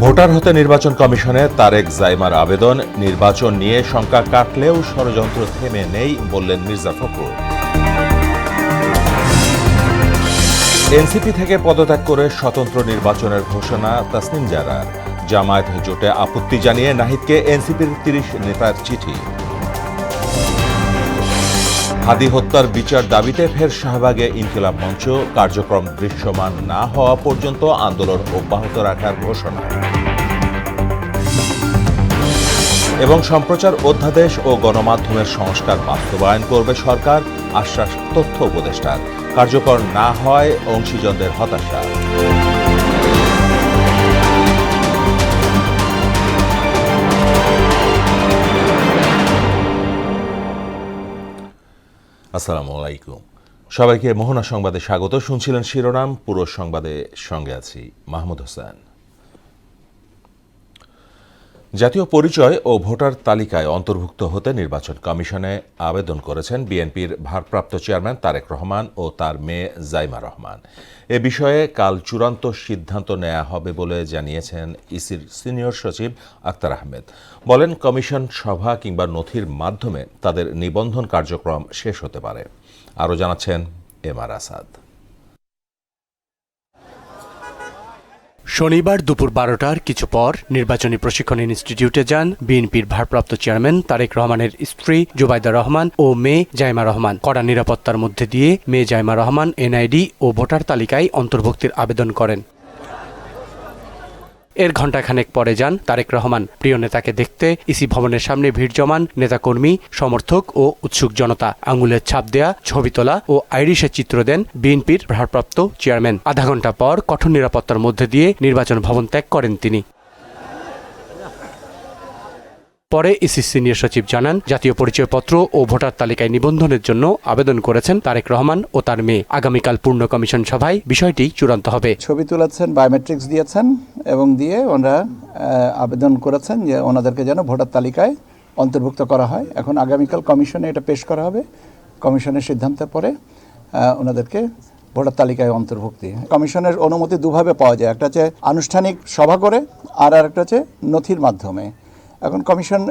Voter হতে নির্বাচন কমিশনে তারেক জাইমার আবেদন, নির্বাচন নিয়ে শঙ্কা কাটলেও ষড়যন্ত্র থেমে নেই বললেন মির্জা ফখরুল। এনসিপি থেকে পদত্যাগ করে স্বতন্ত্র নির্বাচনের ঘোষণা তাসনিম জারার। জামায়াত জোটে আপত্তি জানিয়ে নাহিদকে এনসিপির ৩০ নেতার চিঠি। হাদি হত্যার বিচার দাবিতে ফের শাহবাগে ইনকিলাব মঞ্চ, কার্যক্রম দৃশ্যমান না হওয়া পর্যন্ত আন্দোলন অব্যাহত রাখার ঘোষণা। এবং সম্প্রচার অধ্যাদেশ ও গণমাধ্যমের সংস্কার বাস্তবায়ন করবে সরকার, আশ্বাস তথ্য উপদেষ্টার। কার্যকর না হয় অংশীজনদের হতাশা। আসসালামু আলাইকুম, সবাইকে মোহনা সংবাদে স্বাগত। শুনছিলেন শিরোনাম, পুরো সংবাদে সঙ্গে আছি মাহমুদ হোসেন। জাতীয় পরিচয় ও ভোটার তালিকায় অন্তর্ভুক্ত হতে নির্বাচন কমিশনে আবেদন করেছেন বিএনপির ভারপ্রাপ্ত চেয়ারম্যান তারেক রহমান ও তার মেয়ে জাইমা রহমান। এ বিষয়ে কাল চূড়ান্ত সিদ্ধান্ত নেওয়া হবে বলে জানিয়েছেন ইসির সিনিয়র সচিব আক্তার আহমেদ। বলেন, কমিশন সভা কিংবা নথির মাধ্যমে তাদের নিবন্ধন কার্যক্রম শেষ হতে পারে। আরও জানাচ্ছেন এম আর আসাদ। শনিবার দুপুর ১২টার কিছু পর নির্বাচনী প্রশিক্ষণ ইনস্টিটিউটে যান বিএনপির ভারপ্রাপ্ত চেয়ারম্যান তারেক রহমানের স্ত্রী জুবাইদা রহমান ও মেয়ে জাইমা রহমান। কড়া নিরাপত্তার মধ্যে দিয়ে মেয়ে জাইমা রহমান এনআইডি ও ভোটার তালিকায় অন্তর্ভুক্তির আবেদন করেন। এর ঘণ্টাখানেক পরে যান তারেক রহমান। প্রিয় নেতাকে দেখতে ইসি ভবনের সামনে ভিড় জমান নেতাকর্মী, সমর্থক ও উৎসুক জনতা। আঙুলের ছাপ দেয়া, ছবি তোলা ও আইরিশের চিত্র দেন বিএনপির ভারপ্রাপ্ত চেয়ারম্যান। আধা ঘণ্টা পর কঠোর নিরাপত্তার মধ্যে দিয়ে নির্বাচন ভবন ত্যাগ করেন তিনি। পরে ইসি সিনিয়র সচিব জানান, জাতীয় পরিচয়পত্র ও ভোটার তালিকায় নিবন্ধনের জন্য আবেদন করেছেন তারেক রহমান ও তার মেয়ে। আগামীকাল পূর্ণ কমিশন সভায় বিষয়টি চূড়ান্ত হবে। ছবি তুলেছেন, বায়োমেট্রিক্স দিয়েছেন এবং দিয়ে ওনারা আবেদন করেছেন যে ওনাদেরকে যেন ভোটার তালিকায় অন্তর্ভুক্ত করা হয়। এখন আগামীকাল কমিশনে এটা পেশ করা হবে। কমিশনের সিদ্ধান্তের পরে ওনাদেরকে ভোটার তালিকায় অন্তর্ভুক্তি। কমিশনের অনুমতি দুভাবে পাওয়া যায়, একটা হচ্ছে আনুষ্ঠানিক সভা করে, আর একটা হচ্ছে নথির মাধ্যমে। এখন কমিশন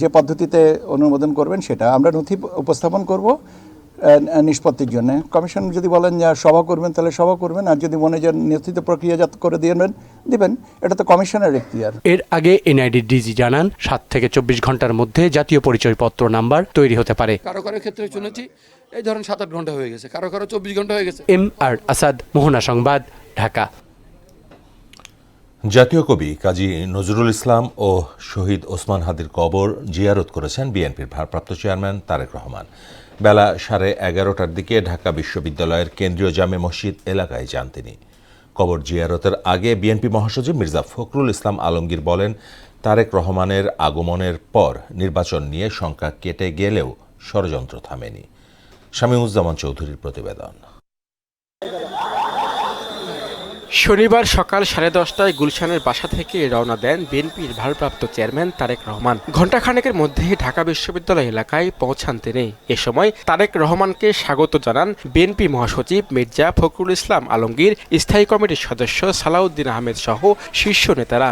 যে পদ্ধতিতে অনুমোদন করবেন সেটা আমরা নথি উপস্থাপন করব নিষ্পত্তির জন্য। কমিশন যদি বলেন যে সভা করবেন তাহলে সভা করবেন, আর যদি মনে যে নথিতে প্রক্রিয়াজাত করে দিবেন, এটা তো কমিশনের এখতিয়ার। এর আগে এনআইডি ডিজি জানান, ৭ থেকে ২৪ ঘন্টার মধ্যে জাতীয় পরিচয়পত্র নাম্বার তৈরি হতে পারে। কারো ক্ষেত্রে শুনেছি এই ধরেন ৭-৮ ঘন্টা হয়ে গেছে, কারো ২৪ ঘন্টা হয়ে গেছে। এম আর আসাদ, মোহনা সংবাদ, ঢাকা। জাতীয় কবি কাজী নজরুল ইসলাম ও শহীদ ওসমান হাদির কবর জিয়ারত করেছেন বিএনপির ভারপ্রাপ্ত চেয়ারম্যান তারেক রহমান। বেলা 11:30টার দিকে ঢাকা বিশ্ববিদ্যালয়ের কেন্দ্রীয় জামে মসজিদ এলাকায় যান তিনি। কবর জিয়ারতের আগে বিএনপি মহাসচিব মির্জা ফখরুল ইসলাম আলমগীর বলেন, তারেক রহমানের আগমনের পর নির্বাচন নিয়ে শঙ্কা কেটে গেলেও ষড়যন্ত্র থামেনি। শামীমুজ্জামান চৌধুরীর প্রতিবেদন। শনিবার সকাল 10:30টায় গুলশানের বাসা থেকে রওনা দেন বিএনপির ভারপ্রাপ্ত চেয়ারম্যান তারেক রহমান। ঘণ্টাখানেকের মধ্যে ঢাকা বিশ্ববিদ্যালয় এলাকায় পৌঁছান তিনি। এ সময় তারেক রহমানকে স্বাগত জানান বিএনপি মহাসচিব মির্জা ফখরুল ইসলাম আলমগীর, স্থায়ী কমিটির সদস্য সালাউদ্দিন আহমেদ সহ শীর্ষ নেতারা।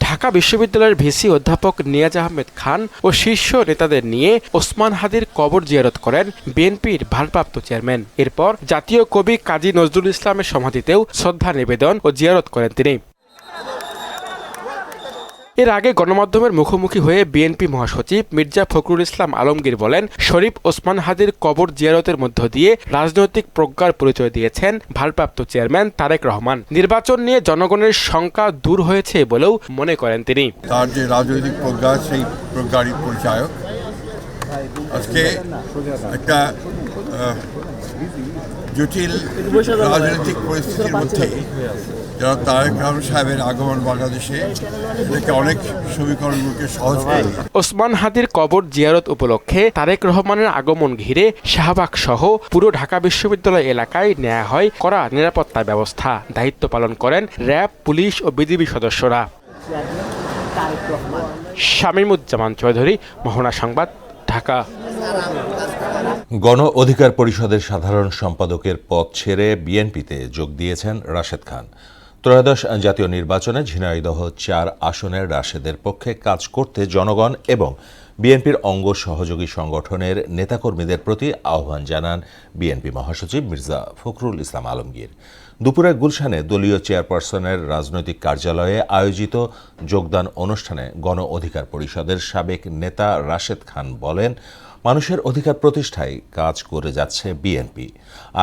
ঢাকা বিশ্ববিদ্যালয়ের ভিসি অধ্যাপক নিয়াজ আহমেদ খান ও শীর্ষ নেতাদের নিয়ে ওসমান হাদির কবর জিয়ারত করেন বিএনপির ভারপ্রাপ্ত চেয়ারম্যান। এরপর জাতীয় কবি কাজী নজরুল ইসলামের সমাধিতেও শ্রদ্ধা নিবেদন ও জিয়ারত করেন তিনি। এর আগে গণমাধ্যমের মুখোমুখি হয়ে বিএনপি মহাসচিব মির্জা ফখরুল ইসলাম আলমগীর বলেন, শরীফ ওসমান হাদির কবর জিয়ারতের মধ্য দিয়ে রাজনৈতিক প্রজ্ঞার পরিচয় দিয়েছেন ভারপ্রাপ্ত চেয়ারম্যান তারেক রহমান। নির্বাচন নিয়ে জনগণের শঙ্কা দূর হয়েছে বলেও মনে করেন তিনি। তার যে রাজনৈতিক প্রজ্ঞা, সেই প্রজ্ঞারই পরিচায়ক। আজকে একটা জটিল রাজনৈতিক পরিস্থিতির মধ্যে যারা তারেক রহমান সাহেবের আগমন বাংলাদেশে এটাকে অনেক সমীকরণগুলোকে সহজ করে। ওসমান হাদির কবর জিয়ারত উপলক্ষে তারেক রহমানের আগমন ঘিরে শাহবাগ সহ পুরো ঢাকা বিশ্ববিদ্যালয় এলাকায় নেওয়া হয় কড়া নিরাপত্তা ব্যবস্থা। দায়িত্ব পালন করেন র্যাব, পুলিশ ও বিজিবি সদস্যরা। শামীমুজ্জামান চৌধুরী, মোহনা সংবাদ, ঢাকা। গণ অধিকার পরিষদের সাধারণ সম্পাদকের পদ ছেড়ে বিএনপিতে যোগ দিয়েছেন রাশেদ খান। ত্রয়োদশ জাতীয় নির্বাচনে ঝিনাইদহ 4 আসনের রাশেদের পক্ষে কাজ করতে জনগণ এবং বিএনপির অঙ্গ সহযোগী সংগঠনের নেতাকর্মীদের প্রতি আহ্বান জানান বিএনপি মহাসচিব মির্জা ফখরুল ইসলাম আলমগীর। দুপুরে গুলশানে দলীয় চেয়ারপারসনের রাজনৈতিক কার্যালয়ে আয়োজিত যোগদান অনুষ্ঠানে গণ অধিকার পরিষদের সাবেক নেতা রাশেদ খান বলেন, মানুষের অধিকার প্রতিষ্ঠায় কাজ করে যাচ্ছে বিএনপি,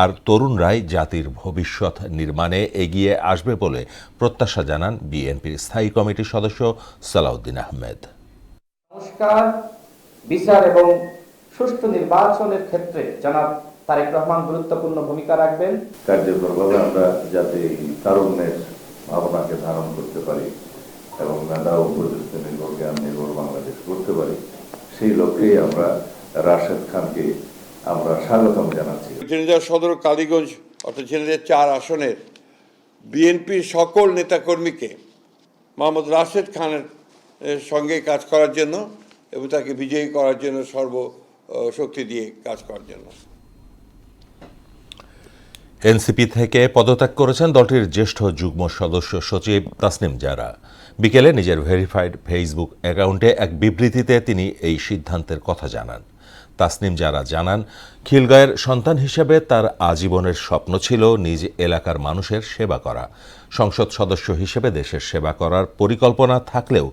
আর তরুণরাই জাতির ভবিষ্যৎ নির্মাণে এগিয়ে আসবে বলে প্রত্যাশা জানান বিএনপির স্থায়ী কমিটির সদস্য সালাউদ্দিন আহমেদ। সংস্কার, বিচার এবং সুষ্ঠু নির্বাচনের ক্ষেত্রে জনাব তারেক রহমান গুরুত্বপূর্ণ ভূমিকা রাখবেন। কার্যকরভাবে আমরা যাতে তারুণ্যের ভাবনাকে ধারণ করতে পারি এবং মেধা ও প্রযুক্তি নির্ভর জ্ঞান নির্ভর বাংলাদেশ করতে পারি, সেই লক্ষ্যেই আমরা রাশেদ খানকে আমরা স্বাগতম জানাচ্ছি। ঝিনাইদহ সদর কালীগঞ্জ অর্থাৎ ঝিনাইদহ 4 আসনের বিএনপির সকল নেতাকর্মীকে মোহাম্মদ রাশেদ খানের সঙ্গে কাজ করার জন্য এবং তাকে বিজয়ী করার জন্য সর্বশক্তি দিয়ে কাজ করার জন্য। এনসিপি থেকে পদত্যাগ করেছেন দলটির জ্যেষ্ঠ যুগ্ম সদস্য সচিব তাসনিম জারা। বিকেলে নিজের ভেরিফাইড ফেসবুক অ্যাকাউন্টে এক বিবৃতিতে তিনি এই সিদ্ধান্তের কথা জানান। তাসনিম জারা জানান, খিলগাঁয়ের সন্তান হিসেবে তার আজীবনের স্বপ্ন ছিল নিজ এলাকার মানুষের সেবা করা। সংসদ সদস্য হিসেবে দেশের সেবা করার পরিকল্পনা থাকলেও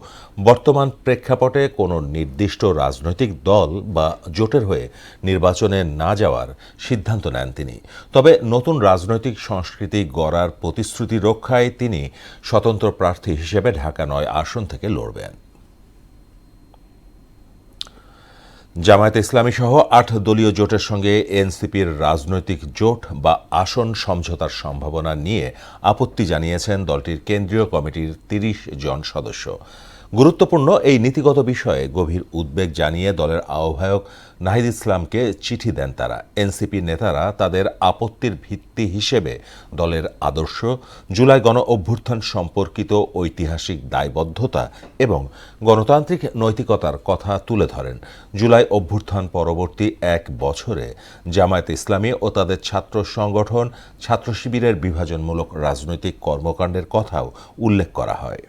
বর্তমান প্রেক্ষাপটে কোনো নির্দিষ্ট রাজনৈতিক দল বা জোটের হয়ে নির্বাচনে না যাওয়ার সিদ্ধান্ত নেন তিনি। তবে নতুন রাজনৈতিক সংস্কৃতি গড়ার প্রতিশ্রুতি রক্ষায় তিনি স্বতন্ত্র প্রার্থী হিসেবে ঢাকা 9 আসন থেকে লড়বেন। জামায়াতে ইসলামী সহ 8 দলীয় জোটের সঙ্গে এনসিপির রাজনৈতিক জোট বা আসন সমঝোতার সম্ভাবনা নিয়ে আপত্তি জানিয়েছেন দলটির কেন্দ্রীয় কমিটির 30 জন সদস্য। গুরুত্বপূর্ণ এই নীতিগত বিষয়ে গভীর উদ্বেগ জানিয়ে দলের আহ্বায়ক নাহিদ ইসলামকে চিঠি দেন তারা। এনসিপি নেতারা তাদের আপত্তির ভিত্তি হিসেবে দলের আদর্শ, জুলাই গণ অভ্যুত্থান সম্পর্কিত ঐতিহাসিক দায়বদ্ধতা এবং গণতান্ত্রিক নৈতিকতার কথা তুলে ধরেন। জুলাই অভ্যুত্থান পরবর্তী 1 বছরে জামায়াতে ইসলামী ও তাদের ছাত্র সংগঠন, ছাত্র শিবিরের বিভাজনমূলক রাজনৈতিক কর্মকাণ্ডের কথাও উল্লেখ করা হয়।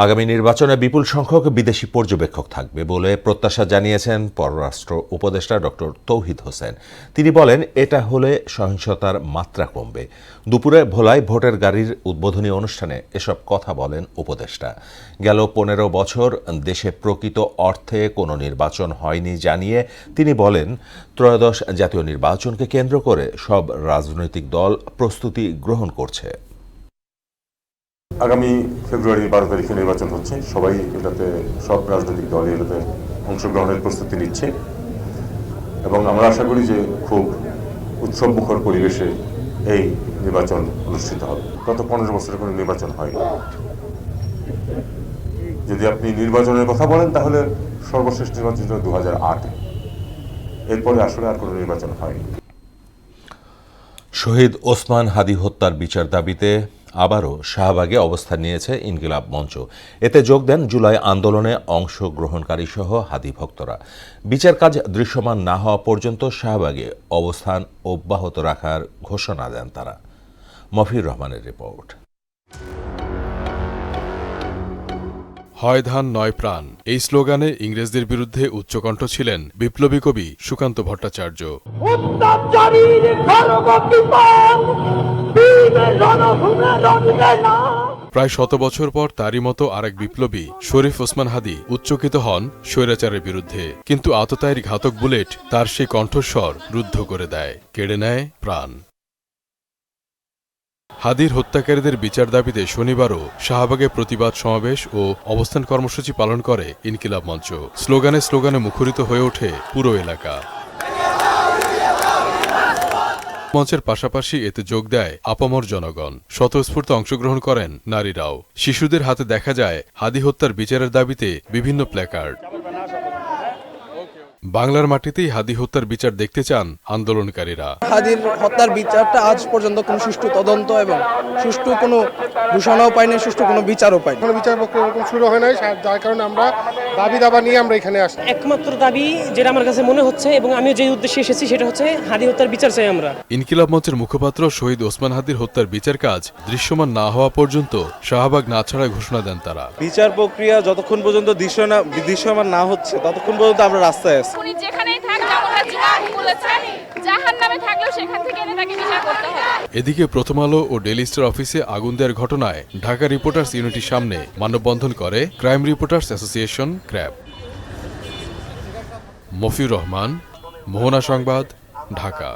আগামী নির্বাচনে বিপুল সংখ্যক বিদেশি পর্যবেক্ষক থাকবে বলে প্রত্যাশা জানিয়েছেন পররাষ্ট্র উপদেষ্টা ডক্টর তৌহিদ হোসেন। তিনি বলেন, এটা হলে সহিংসতার মাত্রা কমবে। দুপুরে ভোলায় ভোটের গাড়ির উদ্বোধনী অনুষ্ঠানে এসব কথা বলেন উপদেষ্টা। গেল 15 বছর দেশে প্রকৃত অর্থে কোনো নির্বাচন হয়নি জানিয়ে তিনি বলেন, ত্রয়োদশ জাতীয় নির্বাচনকে কেন্দ্র করে সব রাজনৈতিক দল প্রস্তুতি গ্রহণ করছে। আগামী ফেব্রুয়ারি 12 তারিখে নির্বাচন হচ্ছে। সবাই এটাতে, সব রাজনৈতিক দল এটাতে অংশগ্রহণের প্রস্তুতি নিচ্ছে এবং আমরা আশা করি যে খুব উৎসবমুখর পরিবেশে এই নির্বাচন অনুষ্ঠিত হবে। গত 15 বছরে কোনো নির্বাচন হয়নি। যদি আপনি নির্বাচনের কথা বলেন তাহলে সর্বশেষ নির্বাচন ছিল 2008-এ। এরপরে আসলে আর কোনো নির্বাচন হয়নি। শহীদ ওসমান হাদি হত্যার বিচার দাবিতে আবারও শাহবাগে অবস্থান নিয়েছে ইনকিলাব মঞ্চ। এতে যোগ দেন জুলাই আন্দোলনে অংশগ্রহণকারী সহ হাদি ভক্তরা। বিচার কাজ দৃশ্যমান না হওয়া পর্যন্ত শাহবাগে অবস্থান অব্যাহত রাখার ঘোষণা দেন তারা। মফির রহমানের রিপোর্ট। হয় ধান নয় প্রাণ, এই স্লোগানে ইংরেজদের বিরুদ্ধে উচ্চকণ্ঠ ছিলেন বিপ্লবী কবি সুকান্ত ভট্টাচার্য। প্রায় 100 বছর পর তারই মতো আরেক বিপ্লবী শরীফ ওসমান হাদি উচ্চকিত হন স্বৈরাচারের বিরুদ্ধে, কিন্তু আততায়ীর ঘাতক বুলেট তার সেই কণ্ঠস্বর রুদ্ধ করে দেয়, কেড়ে নেয় প্রাণ। হাদির হত্যাকারীদের বিচার দাবিতে শনিবারও শাহবাগে প্রতিবাদ সমাবেশ ও অবস্থান কর্মসূচি পালন করে ইনকিলাব মঞ্চ। স্লোগানে স্লোগানে মুখরিত হয়ে ওঠে পুরো এলাকা। মঞ্চের পাশাপাশি এতে যোগ দেয় আপামর জনগণ। স্বতঃস্ফূর্ত অংশগ্রহণ করেন নারীরাও। শিশুদের হাতে দেখা যায় হাদি হত্যার বিচারের দাবিতে বিভিন্ন প্ল্যাকার্ড। বাংলার মাটিতেই হাদি হত্যার বিচার দেখতে চান আন্দোলনকারীরা। হাদির হত্যার বিচারটা আজ পর্যন্ত কোনো সুষ্ঠু তদন্ত এবং সুষ্ঠু কোনো ঘোষণাও পায়নি, সুষ্ঠু কোনো বিচারও পায়নি। কোনো বিচার প্রক্রিয়া এরকম শুরু হয় নাই, যার কারণে আমরা দাবি দাবা নিয়ে আমরা এখানে আসি। একমাত্র দাবি যেটা আমার কাছে মনে হচ্ছে এবং আমিও যে উদ্দেশ্যে এসেছি সেটা হচ্ছে হাদি হত্যার বিচার চাই আমরা। ইনকিলাব মঞ্চের মুখপাত্র শহীদ ওসমান হাদির হত্যার বিচার কাজ দৃশ্যমান না হওয়া পর্যন্ত শাহবাগ না ছাড়ার ঘোষণা দেন তারা। বিচার প্রক্রিয়া যতক্ষণ পর্যন্ত দৃশ্যমান না হচ্ছে ততক্ষণ পর্যন্ত আমরা রাস্তায় আছি। উনি যেখানেই থাক, যেমনটা জিনাবু বলেছেন, জাহান্নামে থাকলেও সেখান থেকে এনে তাকে বিচার করতে হবে। এদিকে প্রথম আলো ও ডেইলি স্টার অফিসে আগুন দেওয়ার ঘটনায় ঢাকা রিপোর্টার্স ইউনিটির সামনে মানববন্ধন করে crime reporters association CRAB. Mofiur Rahman, Mohona Sangbad, Dhaka.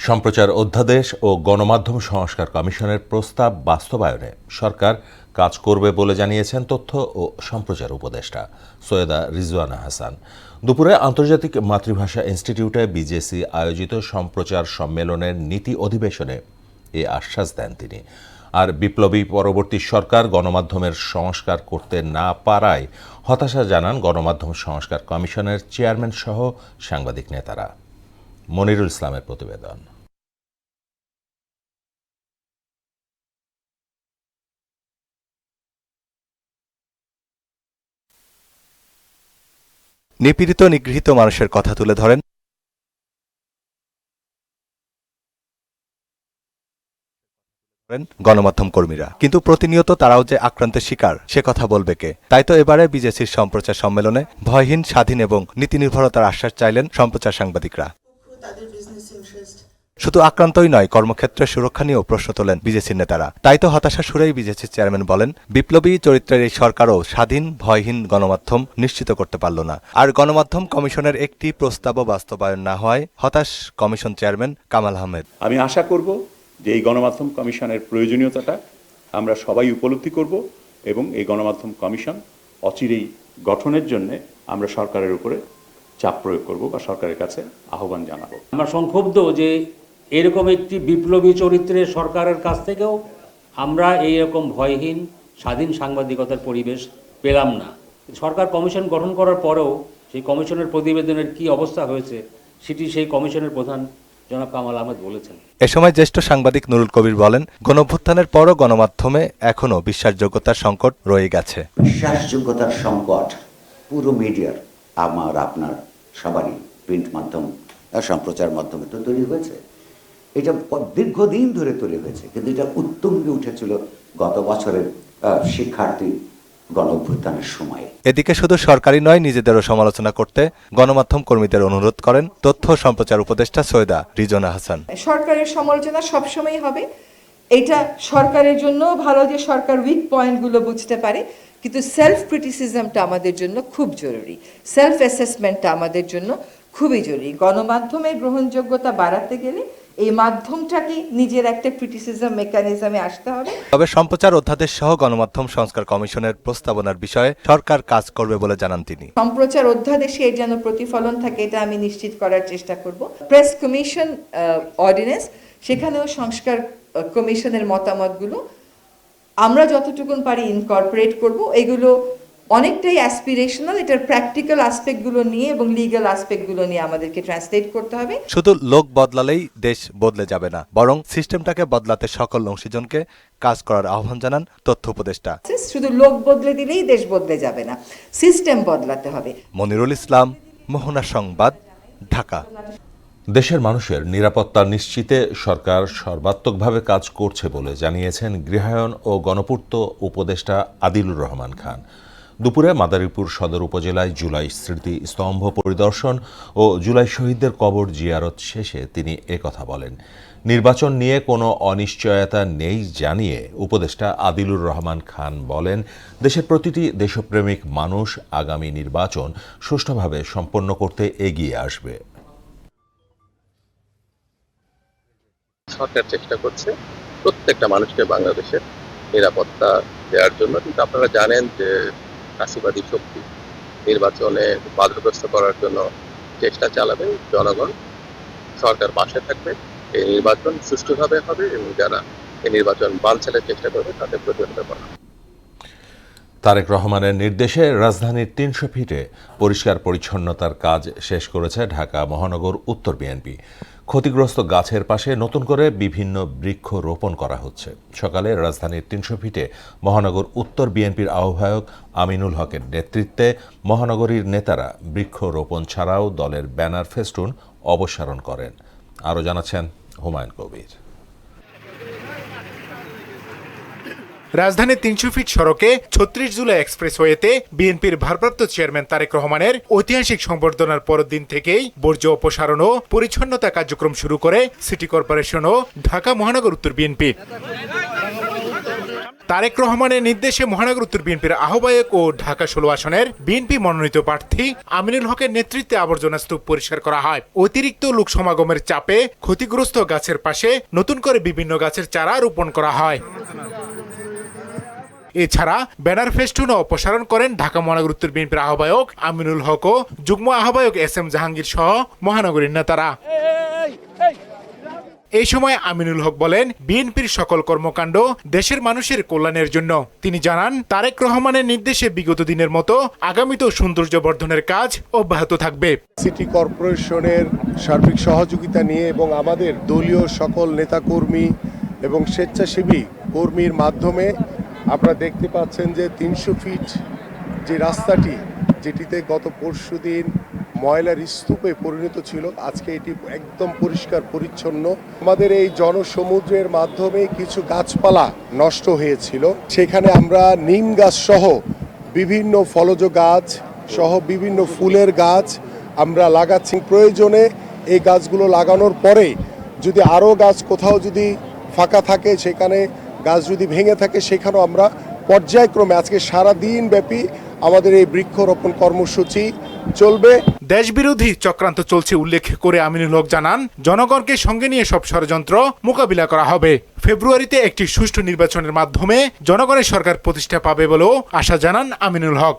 সম্প্রচার অধ্যাদেশ ও গণমাধ্যম সংস্কার কমিশনের প্রস্তাব বাস্তবায়নে সরকার কাজ করবে বলে জানিয়েছেন তথ্য ও সম্প্রচার উপদেষ্টা সৈয়দা রিজওয়ানা হাসান। দুপুরে আন্তর্জাতিক মাতৃভাষা ইনস্টিটিউটে বিজেসি আয়োজিত সম্প্রচার সম্মেলনের নীতি অধিবেশনে এ আশ্বাস দেন তিনি। আর বিপ্লবী পরবর্তী সরকার গণমাধ্যমের সংস্কার করতে না পারায় হতাশা জানান গণমাধ্যম সংস্কার কমিশনের চেয়ারম্যান সহ সাংবাদিক নেতারা। মনিরুল ইসলামের প্রতিবেদন। নিপীড়িত নিগৃহীত মানুষের কথা তুলে ধরেন গণমাধ্যম কর্মীরা, কিন্তু প্রতিনিয়ত তারাও যে আক্রান্তের শিকার সে কথা বলবে কে? তাই তো এবারে বিজেসির সম্প্রচার সম্মেলনে ভয়হীন, স্বাধীন এবং নীতিনির্ভরতার আশ্বাস চাইলেন সম্প্রচার সাংবাদিকরা। শুধু আক্রান্তই নয়, কর্মক্ষেত্রের সুরক্ষা নিয়েও প্রশ্ন তোলেন বিজেসির নেতারা। তাই তো হতাশা সুরেই বিজেসির চেয়ারম্যান বলেন, বিপ্লবী চরিত্রের এই সরকারও স্বাধীন, ভয়হীন গণমাধ্যম নিশ্চিত করতে পারল না। আর গণমাধ্যম কমিশনের একটি প্রস্তাবও বাস্তবায়ন না হওয়ায় হতাশ কমিশন চেয়ারম্যান কামাল আহমেদ। আমি আশা করব যে এই গণমাধ্যম কমিশনের প্রয়োজনীয়তাটা আমরা সবাই উপলব্ধি করব এবং এই গণমাধ্যম কমিশন অচিরেই গঠনের জন্য আমরা সরকারের উপরে চাপ প্রয়োগ করব বা সরকারের কাছে আহ্বান জানাবো। আমরা সংক্ষুব্ধ যে এরকম একটি বিপ্লবী চরিত্রের সরকারের কাছ থেকেও আমরা এইরকম ভয়হীন স্বাধীন সাংবাদিকতার পরিবেশ পেলাম না। সরকার কমিশন গঠন করার পরেও সেই কমিশনের প্রতিবেদনের কি অবস্থা হয়েছে সেটি সেই কমিশনের প্রধান জনাব কামাল আহমেদ বলেছেন। এ সময় জ্যেষ্ঠ সাংবাদিক নুরুল কবির বলেন, গণঅভ্যুত্থানের পরও গণমাধ্যমে এখনও বিশ্বাসযোগ্যতার সংকট রয়ে গেছে। বিশ্বাসযোগ্যতার সংকট পুরো মিডিয়ার, আমার আপনার সবারই, প্রিন্ট মাধ্যম সম্প্রচার মাধ্যমে তো তৈরি হয়েছে। এটা দীর্ঘদিন ধরে তৈরি হয়েছে, কিন্তু এটা উত্তুঙ্গে উঠেছিল গত বছরের শিক্ষার্থী গণঅভ্যুত্থানের সময়। এদিকে শুধু সরকারি নয়, নিজেদেরও সমালোচনা করতে গণমাধ্যম কর্মীদের অনুরোধ করেন তথ্য সম্প্রচার উপদেষ্টা সৈয়দা রিজওয়ানা হাসান। সরকারের সমালোচনা সবসময় হবে, এটা সরকারের জন্য ভালো যে সরকার উইক পয়েন্টগুলো বুঝতে পারে, কিন্তু সেলফ ক্রিটিসিজমটা আমাদের জন্য খুব জরুরি, সেলফ অ্যাসেসমেন্টটা আমাদের জন্য খুবই জরুরি। গণমাধ্যমের গ্রহণযোগ্যতা বাড়াতে গেলে এই মাধ্যমটাকে নিজের একটা ক্রিটিসিজম মেকানিজমে আসতে হবে। তবে সম্প্রচার অধ্যাদেশ সহ গণমাধ্যম সংস্কার কমিশনের প্রস্তাবনার বিষয়ে সরকার কাজ করবে বলে জানান তিনি। সম্প্রচার অধ্যাদেশে এর যেন প্রতিফলন থাকে এটা আমি নিশ্চিত করার চেষ্টা করব। প্রেস কমিশন অর্ডিন্যান্স, সেখানেও সংস্কার কমিশনের মতামতগুলো আমরা যতটুকুন পারি ইনকর্পোরেট করব। এগুলো অনেকটাই অ্যাসপিরেশনাল, এটার প্র্যাকটিক্যাল অ্যাসপেক্টগুলো নিয়ে এবং লিগ্যাল অ্যাসপেক্টগুলো নিয়ে আমাদেরকে ট্রান্সলেট করতে হবে। শুধু লোক বদলালেই দেশ বদলে যাবে না, বরং সিস্টেমটাকে বদলাতে সকল অংশীজনকে কাজ করার আহ্বান জানান তথ্য উপদেষ্টা। শুধু লোক বদলে দিলেই দেশ বদলে যাবে না, সিস্টেম বদলাতে হবে। মনিরুল ইসলাম, মোহনা সংবাদ, ঢাকা। দেশের মানুষের নিরাপত্তা নিশ্চিতে সরকার সর্বাত্মকভাবে কাজ করছে বলে জানিয়েছেন গৃহায়ন ও গণপূর্ত উপদেষ্টা আদিলুর রহমান খান। দুপুরে মাদারীপুর সদর উপজেলায় জুলাই স্মৃতি স্তম্ভ পরিদর্শন ও জুলাই শহীদদের কবর জিয়ারত শেষে তিনি একথা বলেন। নির্বাচন নিয়ে কোনো অনিশ্চয়তা নেই জানিয়ে উপদেষ্টা আদিলুর রহমান খান বলেন, দেশের প্রতিটি দেশপ্রেমিক মানুষ আগামী নির্বাচন সুষ্ঠুভাবে সম্পন্ন করতে এগিয়ে আসবে। সরকার চেষ্টা করছে প্রত্যেকটা মানুষকে বাংলাদেশের নিরাপত্তা দেওয়ার জন্য, কিন্তু আপনারা জানেন যে ফ্যাসিবাদী শক্তি নির্বাচনে বাধাগ্রস্ত করার জন্য চেষ্টা চালাবে। জনগণ সরকার পাশে থাকবে, এই নির্বাচন সুষ্ঠুভাবে হবে এবং যারা এই নির্বাচন বানচালের চেষ্টা করবে তাদের প্রতিহত করা। তারেক রহমানের নির্দেশে রাজধানীর ৩০০ ফিটে পরিষ্কার পরিচ্ছন্নতার কাজ শেষ করেছে ঢাকা মহানগর উত্তর বিএনপি। ক্ষতিগ্রস্ত গাছের পাশে নতুন করে বিভিন্ন বৃক্ষ রোপণ করা হচ্ছে। সকালে রাজধানীর ৩০০ ফিটে মহানগর উত্তর বিএনপির আহ্বায়ক আমিনুল হকের নেতৃত্বে মহানগরীর নেতারা বৃক্ষ রোপণ ছাড়াও দলের ব্যানার ফেস্টুন অপসারণ করেন। আরও জানাচ্ছেন হুমায়ুন কবির। রাজধানীর ৩০০ ফিট সড়কে ৩৬ জুলাই এক্সপ্রেসওয়েতে বিএনপির ভারপ্রাপ্ত চেয়ারম্যান তারেক রহমানের ঐতিহাসিক সংবর্ধনার পরের দিন থেকেই বর্জ্য অপসারণ ও পরিচ্ছন্নতা কার্যক্রম শুরু করে সিটি কর্পোরেশন ও ঢাকা মহানগর উত্তর বিএনপি। তারেক রহমানের নির্দেশে মহানগর উত্তর বিএনপির আহ্বায়ক ও ঢাকা ১৬ আসনের বিএনপি মনোনীত প্রার্থী আমিনুল হকের নেতৃত্বে আবর্জনা স্তূপ পরিষ্কার করা হয়। অতিরিক্ত লোক সমাগমের চাপে ক্ষতিগ্রস্ত গাছের পাশে নতুন করে বিভিন্ন গাছের চারা রোপণ করা হয়। এছাড়া ব্যানার ফেস্টুন অপসারণ করেন ঢাকা মহানগর উত্তর বিএনপির আহ্বায়ক আমিনুল হক ও যুগ্ম আহ্বায়ক SM জাহাঙ্গীর সহ মহানগরীর নেতারা। এই সময় আমিনুল হক বলেন, বিএনপির সকল কর্মকাণ্ড দেশের মানুষের কল্যাণের জন্য। তিনি জানান, তারেক রহমানের নির্দেশে বিগত দিনের মতো আগামীতেও সৌন্দর্য বর্ধনের কাজ অব্যাহত থাকবে। সিটি কর্পোরেশনের সার্বিক সহযোগিতা নিয়ে এবং আমাদের দলীয় সকল নেতাকর্মী এবং স্বেচ্ছাসেবী কর্মীর মাধ্যমে আপনারা দেখতে পাচ্ছেন যে ৩০০ ফিট যে রাস্তাটি, যেটিতে গত পরশুদিন ময়লার স্তূপে পরিণত ছিল, আজকে এটি একদম পরিষ্কার পরিচ্ছন্ন। আমাদের এই জনসমুদ্রের মাধ্যমে কিছু গাছপালা নষ্ট হয়েছিল, সেখানে আমরা নিম গাছ সহ বিভিন্ন ফলজ গাছ সহ বিভিন্ন ফুলের গাছ আমরা লাগাচ্ছি। প্রয়োজনে এই গাছগুলো লাগানোর পরে যদি আরও গাছ কোথাও যদি ফাঁকা থাকে, সেখানে গাছ যদি ভেঙে থাকে, সেখানেও আমরা পর্যায়ক্রমে আজকে সারা দিন ব্যাপী আমাদের এই বৃক্ষরোপণ কর্মসূচি চলবে। দেশবিরোধী চক্রান্ত চলছে উল্লেখ করে আমিনুল হক জানান, জনগণকে সঙ্গে নিয়ে সব ষড়যন্ত্র মোকাবিলা করা হবে। ফেব্রুয়ারিতে একটি সুষ্ঠু নির্বাচনের মাধ্যমে জনগণের সরকার প্রতিষ্ঠা পাবে বলেও আশা জানান আমিনুল হক।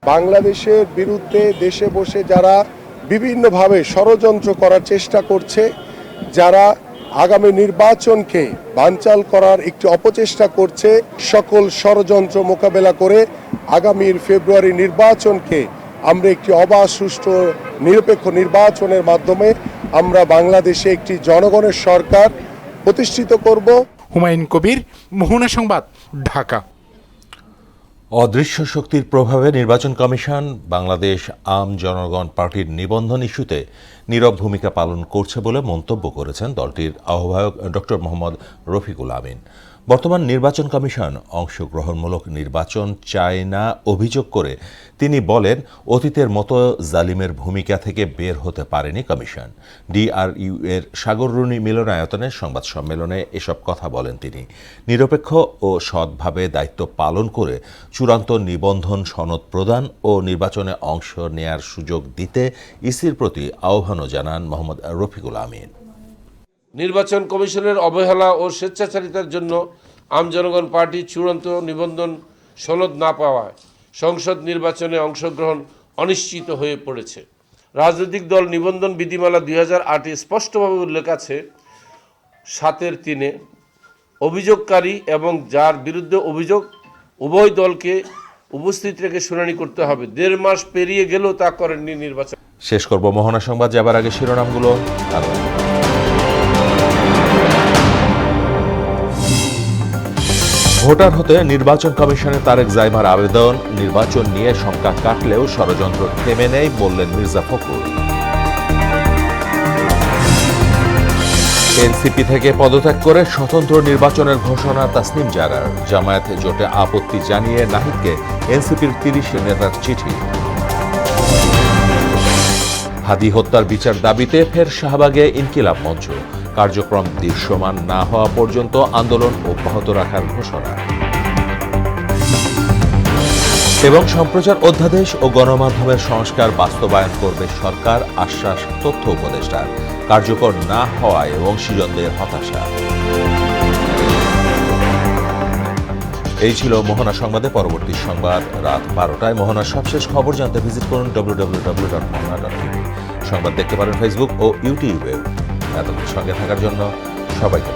বাংলাদেশের বিরুদ্ধে দেশে বসে যারা বিভিন্নভাবে ষড়যন্ত্র করার চেষ্টা করছে, যারা আগামী নির্বাচনকে বানচাল করার একটি অপচেষ্টা করছে, সকল ষড়যন্ত্র মোকাবেলা করে আগামীর ফেব্রুয়ারি নির্বাচনকে আমরা একটি অবাধ, সুষ্ঠু, নিরপেক্ষ নির্বাচনের মাধ্যমে আমরা বাংলাদেশে একটি জনগণের সরকার প্রতিষ্ঠিত করব। হুমায়ুন কবির, মোহনা সংবাদ, ঢাকা। অদৃশ্য শক্তির প্রভাবে নির্বাচন কমিশন বাংলাদেশ আম জনগণ পার্টির নিবন্ধন ইস্যুতে নীরব ভূমিকা পালন করছে বলে মন্তব্য করেছেন দলটির আহ্বায়ক ডক্টর মোহাম্মদ রফিকুল আমিন। বর্তমান নির্বাচন কমিশন অংশগ্রহণমূলক নির্বাচন চায় না অভিযোগ করে তিনি বলেন, অতীতের মতো জালিমের ভূমিকা থেকে বের হতে পারেনি কমিশন। DRU এর সাগররুনি মিলনায়তনের সংবাদ সম্মেলনে এসব কথা বলেন তিনি। নিরপেক্ষ ও সৎভাবে দায়িত্ব পালন করে চূড়ান্ত নিবন্ধন সনদ প্রদান ও নির্বাচনে অংশ নেয়ার সুযোগ দিতে ইসির প্রতি আহ্বানও জানান মোহাম্মদ রফিকুল আমিন। নির্বাচন কমিশনের অবহেলা ও স্বেচ্ছাচারিতার জন্য আম জনগণ পার্টি চূড়ান্ত নিবন্ধন সনদ না পাওয়ায় সংসদ নির্বাচনে অংশগ্রহণ অনিশ্চিত হয়ে পড়েছে। রাজনৈতিক দল নিবন্ধন বিধিমালা 2008-এ স্পষ্টভাবে উল্লেখ আছে, 7-3 অভিযোগকারী এবং যার বিরুদ্ধে অভিযোগ উভয় দলকে উপস্থিত রেখে শুনানি করতে হবে। 1.5 মাস পেরিয়ে গেলেও তা করেননি নির্বাচন। শেষ করব মোহনা সংবাদ, যাবার আগে শিরোনামগুলো আরো। ভোটার হতে নির্বাচন কমিশনে তারেক জাইমার আবেদন, নির্বাচন নিয়ে শঙ্কা কাটলেও ষড়যন্ত্র থেমে নেই বললেন মির্জা ফখরুল। এনসিপি থেকে পদত্যাগ করে স্বতন্ত্র নির্বাচনের ঘোষণা তাসনিম জারার। জামায়াত জোটে আপত্তি জানিয়ে নাহিদকে এনসিপির 30 নেতার চিঠি। হাদি হত্যার বিচার দাবিতে ফের শাহবাগে ইনকিলাব মঞ্চ। কার্যক্রম দৃশ্যমান না হওয়া পর্যন্ত আন্দোলন অব্যাহত রাখার ঘোষণা। এবং সম্প্রচার অধ্যাদেশ ও গণমাধ্যমের সংস্কার বাস্তবায়ন করবে সরকার, আশ্বাস তথ্য উপদেষ্টার। কার্যকর না হওয়ায় অংশীজনদের হতাশা। এই ছিল মোহনা সংবাদে। পরবর্তী সংবাদ রাত 12টায়। মোহনার সবশেষ খবর জানতে ভিজিট করুন www.mohana.tv। সংবাদ দেখতে পারেন ফেসবুক ও ইউটিউবে। এতক্ষণ সঙ্গে থাকার জন্য সবাইকে